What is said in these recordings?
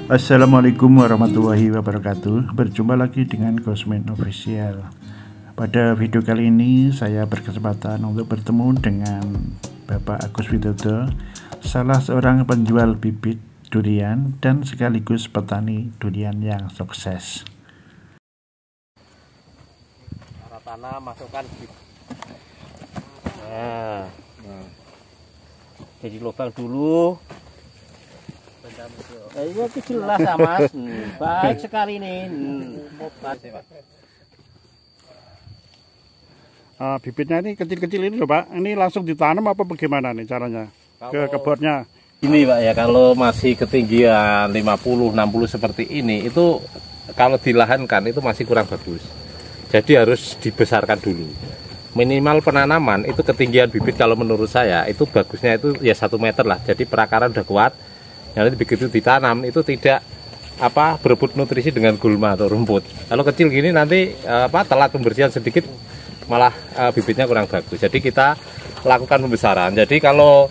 Assalamualaikum warahmatullahi wabarakatuh. Berjumpa lagi dengan Cosmin Official. Pada video kali ini saya berkesempatan untuk bertemu dengan Bapak Agus Widodo, salah seorang penjual bibit durian dan sekaligus petani durian yang sukses. Arah tanah masukkan jadi lubang dulu. Ini jelas ya Mas, baik sekali nih. Bibitnya ini kecil-kecil ini loh Pak, ini langsung ditanam apa bagaimana nih caranya ke kebunnya? Ini Pak ya, kalau masih ketinggian 50-60 seperti ini, itu kalau dilahankan itu masih kurang bagus. Jadi harus dibesarkan dulu. Minimal penanaman itu ketinggian bibit kalau menurut saya itu bagusnya itu ya 1 meter lah. Jadi perakaran udah kuat. Nanti begitu ditanam itu tidak berebut nutrisi dengan gulma atau rumput. Kalau kecil gini nanti telat pembersihan sedikit malah bibitnya kurang bagus. Jadi kita lakukan pembesaran. Jadi kalau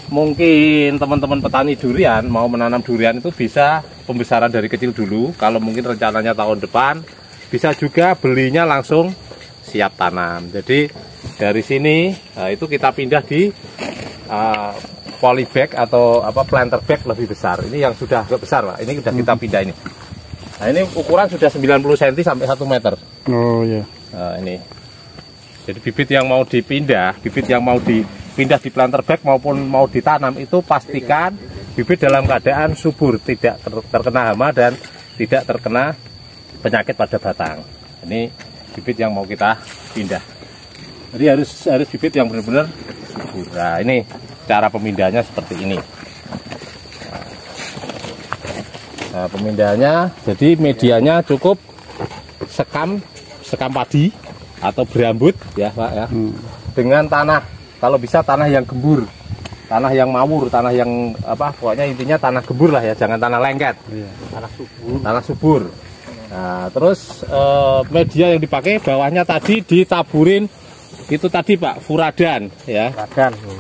mungkin teman-teman petani durian mau menanam durian itu bisa pembesaran dari kecil dulu. Kalau mungkin rencananya tahun depan bisa juga belinya langsung siap tanam. Jadi dari sini itu kita pindah di polybag atau planter bag lebih besar. Ini yang sudah agak besar Pak. Ini sudah kita pindah ini. Nah ini ukuran sudah 90 cm sampai 1 meter. Oh ya. Ini. Jadi bibit yang mau dipindah, di planter bag maupun mau ditanam itu pastikan bibit dalam keadaan subur, tidak terkena hama dan tidak terkena penyakit pada batang. Ini bibit yang mau kita pindah. Jadi harus bibit yang benar-benar subur. Nah, ini cara pemindahannya seperti ini. Nah, pemindahannya jadi medianya cukup sekam padi atau berambut ya Pak ya. Dengan tanah, kalau bisa tanah yang gembur, tanah yang mawur, tanah yang pokoknya intinya tanah gembur lah ya, jangan tanah lengket. Tanah subur. Nah, terus media yang dipakai bawahnya tadi ditaburin itu tadi Pak, furadan ya.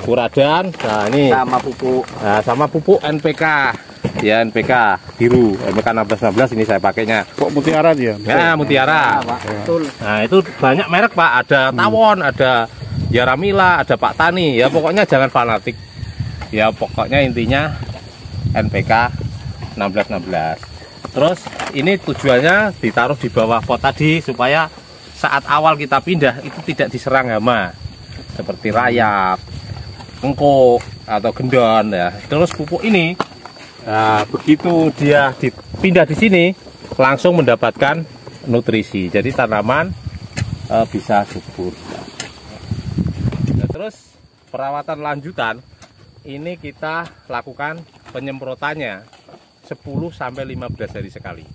Furadan. Nah, ini sama pupuk NPK. Ya, NPK biru, NPK 1616 ini saya pakainya. Kok mutiara dia? Ya, mutiara. Betul. Nah, itu banyak merek Pak, ada Tawon, ada Yaramila, ada Pak Tani. Ya, pokoknya jangan fanatik. Ya, pokoknya intinya NPK 1616. Terus ini tujuannya ditaruh di bawah pot tadi supaya saat awal kita pindah itu tidak diserang hama seperti rayap, engkok atau gendon ya. Terus pupuk ini begitu dia dipindah di sini langsung mendapatkan nutrisi. Jadi tanaman bisa subur. Nah, terus perawatan lanjutan ini kita lakukan penyemprotannya 10-15 hari sekali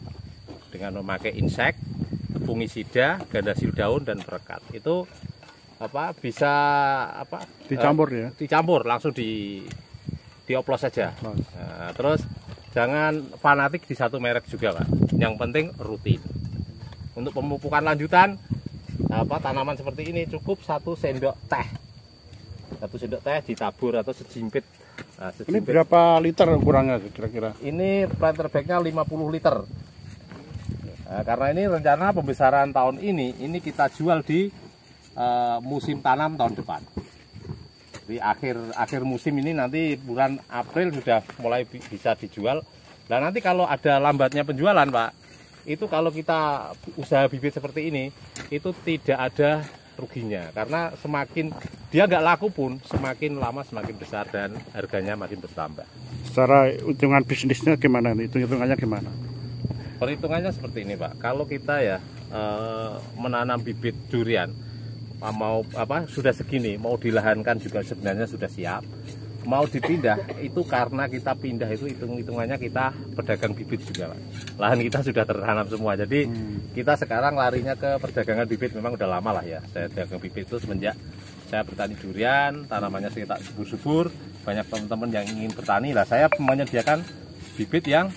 dengan memakai insek, fungisida, gandasil daun dan perekat. Itu bisa dicampur ya? Dicampur langsung dioplos saja. Nah, terus jangan fanatik di satu merek juga Pak. Yang penting rutin. Untuk pemupukan lanjutan tanaman seperti ini cukup 1 sendok teh. 1 sendok teh ditabur atau sejimpit. Ini berapa liter ukurannya kira-kira? Ini planter bagnya 50 liter. Nah, karena ini rencana pembesaran tahun ini kita jual di musim tanam tahun depan. Di akhir musim ini nanti bulan April sudah mulai bisa dijual. Nah nanti kalau ada lambatnya penjualan Pak, itu kalau kita usaha bibit seperti ini itu tidak ada ruginya, karena semakin dia nggak laku pun semakin lama semakin besar dan harganya makin bertambah. Secara hitungan bisnisnya gimana? Hitungannya gimana? Perhitungannya seperti ini Pak. Kalau kita ya menanam bibit durian mau sudah segini, mau dilahankan juga sebenarnya sudah siap. Mau dipindah itu karena kita pindah itu hitungannya kita pedagang bibit juga Pak. Lahan kita sudah tertanam semua. Jadi kita sekarang larinya ke perdagangan bibit. Memang udah lama lah ya saya dagang bibit itu semenjak saya bertani durian, tanamannya sekitar subur-subur. Banyak teman-teman yang ingin bertani lah, saya menyediakan bibit yang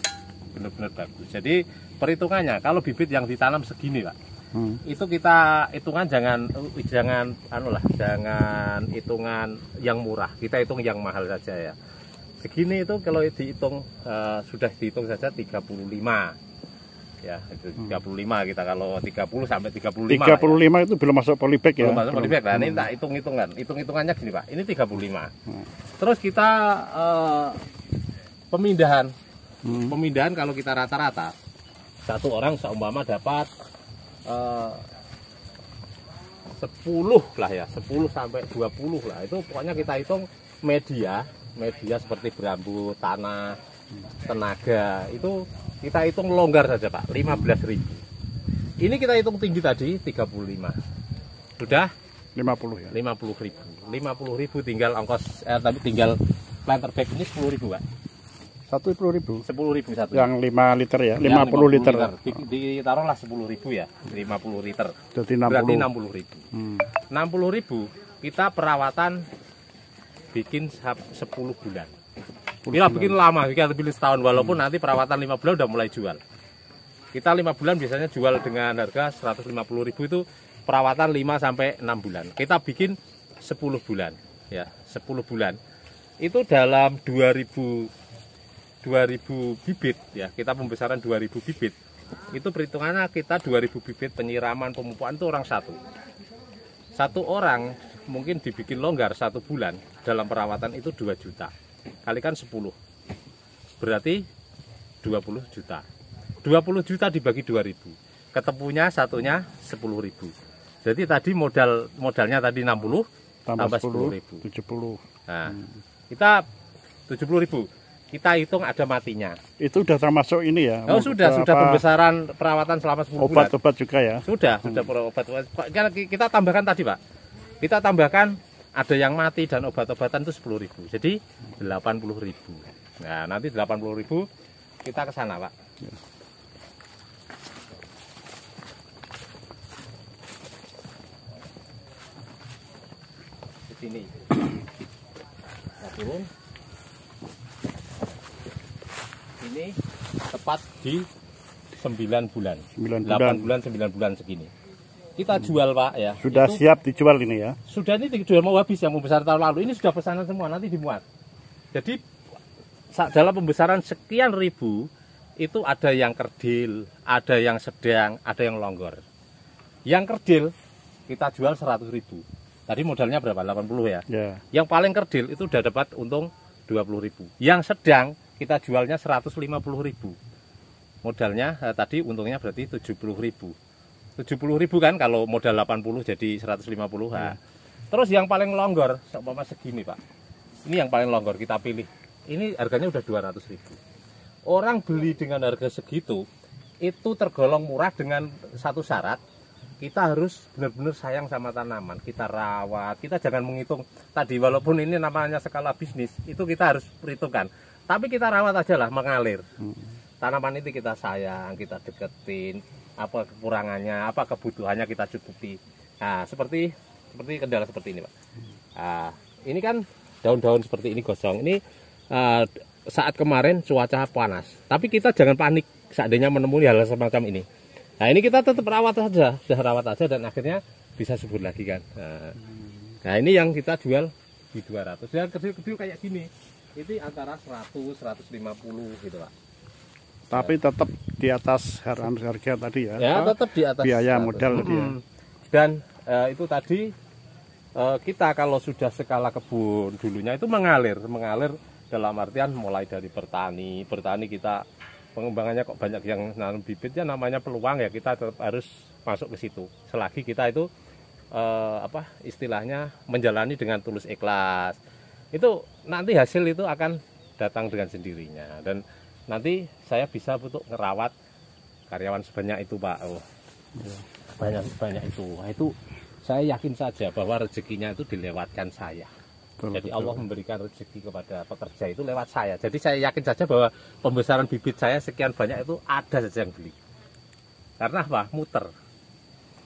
benar-benar bagus. Jadi perhitungannya kalau bibit yang ditanam segini Pak, itu kita hitungan jangan hitungan yang murah, kita hitung yang mahal saja ya. segini itu kalau dihitung sudah dihitung saja 35 ya, itu 35 kita kalau 30 sampai 35 ya. Itu belum masuk polybag ya? Belum masuk polybag. Nah, ini tak hitung-hitungannya gini Pak, ini 35. Terus kita pemindahan kalau kita rata-rata satu orang seumpama dapat 10 lah ya, 10 sampai 20 lah, itu pokoknya kita hitung media seperti berambut, tanah, tenaga, itu kita hitung longgar saja Pak, 15.000. Ini kita hitung tinggi tadi 35. Sudah 50 ya. 50.000 tinggal ongkos tapi tinggal planter bag ini 10.000 Pak. 10.000. 10.000 satu. Yang 5 liter ya, 50 liter. Ditaruhlah 10.000 ya, 50 liter. Jadi 60. Berarti 60.000. 60.000 kita perawatan bikin 10 bulan. Kita bikin lama, kita bikin setahun, walaupun nanti perawatan 5 bulan udah mulai jual. Kita 5 bulan biasanya jual dengan harga 150.000, itu perawatan 5 sampai 6 bulan. Kita bikin 10 bulan ya, 10 bulan. Itu dalam 2000 bibit ya, kita pembesaran 2000 bibit. Itu perhitungannya kita 2000 bibit penyiraman, pemupukan itu orang satu orang mungkin dibikin longgar 1 bulan dalam perawatan itu 2 juta. Kalikan 10 berarti 20 juta. 20 juta dibagi 2000, ketepunya satunya 10.000. Jadi tadi modalnya tadi 60 tambah 10.000 70. Nah, kita 70.000. Kita hitung ada matinya. Itu sudah termasuk ini ya? Oh, sudah pembesaran perawatan selama 10 bulan. Obat-obat juga ya? Sudah obat. Kita tambahkan tadi Pak. Kita tambahkan ada yang mati dan obat-obatan itu 10.000. Jadi 80.000. Nah, nanti 80.000 kita ke sana, Pak. Ya. Di sini. Kita turun. Ini tepat di 9 bulan. 8 bulan, 9 bulan segini. Kita jual Pak ya. Sudah itu, siap dijual ini ya? Sudah, ini dijual mau habis yang pembesaran tahun lalu. Ini sudah pesanan semua, nanti dimuat. Jadi dalam pembesaran sekian ribu itu ada yang kerdil, ada yang sedang, ada yang longgor. Yang kerdil kita jual 100.000. Tadi modalnya berapa? 80 ya? Yeah. Yang paling kerdil itu udah dapat untung 20.000. Yang sedang kita jualnya 150.000. Modalnya tadi untungnya berarti 70.000. 70.000 kan, kalau modal 80 jadi 150. Ya. Terus yang paling longgor seumpama segini Pak. Ini yang paling longgor kita pilih. Ini harganya udah 200.000. Orang beli dengan harga segitu itu tergolong murah dengan satu syarat. Kita harus benar-benar sayang sama tanaman, kita rawat. Kita jangan menghitung tadi, walaupun ini namanya skala bisnis, itu kita harus perhitungkan. Tapi kita rawat aja lah, mengalir. Tanaman itu kita sayang, kita deketin. Apa kekurangannya, apa kebutuhannya kita cukupi. Nah, seperti kendala seperti ini Pak. Nah, ini kan daun-daun seperti ini gosong. Ini saat kemarin cuaca panas. Tapi kita jangan panik seandainya menemui hal semacam ini. Nah, ini kita tetap rawat saja, sudah rawat aja dan akhirnya bisa subur lagi kan. Nah, ini yang kita jual di 200. Dan kecil-kecil kayak gini, itu antara 100, 150 gitu Pak. Tapi tetap di atas harga tadi ya? Ya, tetap di atas biaya modal tadi ya. Dan itu tadi kita kalau sudah skala kebun dulunya itu mengalir dalam artian mulai dari bertani kita pengembangannya kok banyak yang nanam bibitnya, namanya peluang ya, kita tetap harus masuk ke situ. Selagi kita itu istilahnya menjalani dengan tulus ikhlas, itu nanti hasil itu akan datang dengan sendirinya. Dan nanti saya bisa untuk ngerawat karyawan sebanyak itu Pak. Banyak itu. Nah, itu saya yakin saja bahwa rezekinya itu dilewatkan saya. Jadi Allah memberikan rezeki kepada pekerja itu lewat saya. Jadi saya yakin saja bahwa pembesaran bibit saya sekian banyak itu ada saja yang beli. Karena apa? Muter.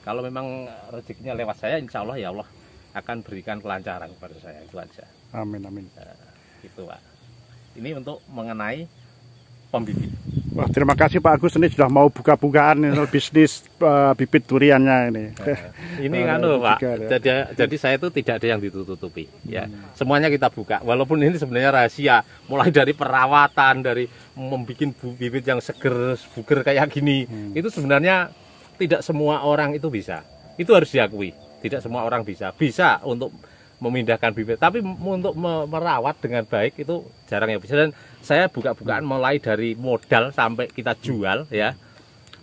Kalau memang rezekinya lewat saya, insya Allah ya Allah akan berikan kelancaran kepada saya. Itu aja. Amin. Gitu Pak. Ini untuk mengenai pembibit. Wah, terima kasih Pak Agus, ini sudah mau buka-bukaan bisnis bibit duriannya ini. Ini Pak. Jadi saya itu tidak ada yang ditutupi. Ya, semuanya kita buka. Walaupun ini sebenarnya rahasia. Mulai dari perawatan, dari membuat bibit yang seger, buger kayak gini, itu sebenarnya tidak semua orang itu bisa. Itu harus diakui. Tidak semua orang bisa. Bisa untuk memindahkan bibit, tapi untuk merawat dengan baik itu jarang yang bisa. Dan saya buka-bukaan mulai dari modal sampai kita jual ya,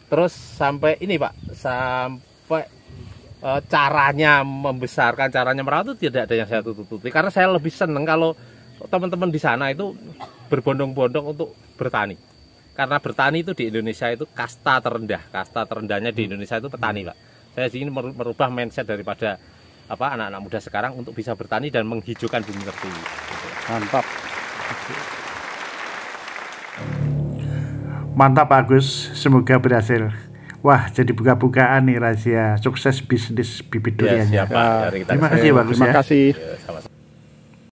terus sampai ini Pak, sampai caranya membesarkan, caranya merawat itu tidak ada yang saya tutupi, karena saya lebih seneng kalau teman-teman di sana itu berbondong-bondong untuk bertani, karena bertani itu di Indonesia itu kasta terendahnya di Indonesia itu petani Pak. Saya ingin merubah mindset daripada anak-anak muda sekarang untuk bisa bertani dan menghijaukan bumi Pertiwi. Mantap. Mantap Agus, semoga berhasil. Wah, jadi buka-bukaan nih rahasia sukses bisnis bibit duriannya. Ya, siapa? Terima kasih Bagus ya. Terima kasih.